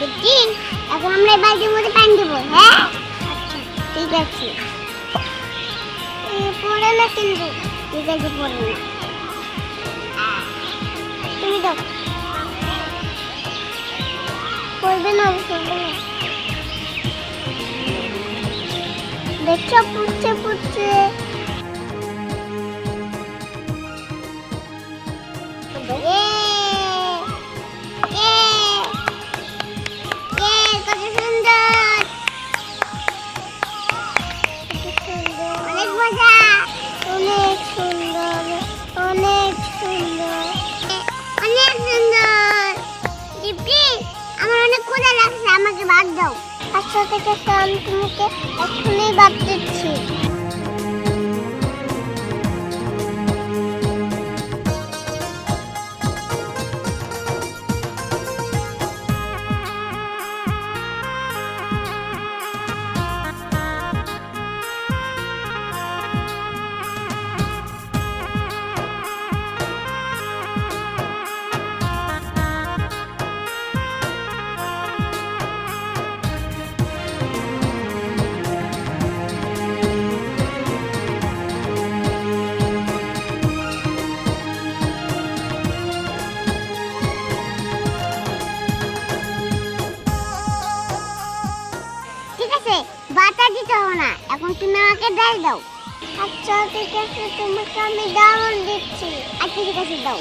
বেটি এখন আমরা এই বালতির মধ্যে পানি দেবো, হ্যাঁ? আচ্ছা ঠিক আছে। পড়ে না কিন্তু, ঠিক আছে পড়ে না, তুমি দাও। পড়বে না, পড়বে না, দেখছো পুড়ছে পুড়ছে। আমাকে ভাত দাও। আচ্ছা ঠিক আছে, আমি তোমাকে এখনই ভাত দিচ্ছি। ঠিক আছে, বাতা দিতে হবে না, এখন তুমি আমাকে ডাল দাও। আচ্ছা ঠিক আছে, তোমাকে আমি ডাল দিচ্ছি। আচ্ছা ঠিক আছে, দাও।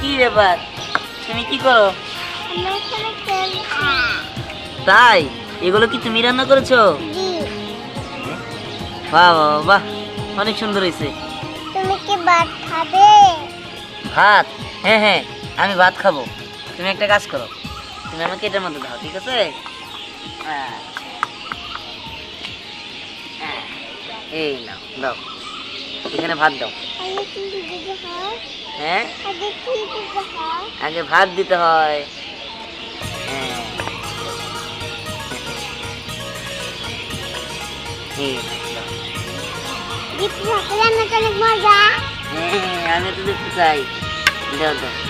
কি ব্যাপার, তুমি কি করো? তাই এগুলো কি তুমি রান্না করেছো? বাহ বাহ বাহ, অনেক সুন্দর হয়েছে। তুমি কি ভাত খাবে? ভাত? হ্যাঁ হ্যাঁ, আমি ভাত খাবো। তুমি একটা কাজ করো, তুমি আমাকে এটার মধ্যে দাও, ঠিক আছে? এই নাও, দাও, এখানে ভাত দাও। হ্যাঁ, আগে ভাত দিতে হয়। হ্যাঁ, অনেক মজা। হ্যাঁ, আমি তো দেখতে চাই। দাও দাও।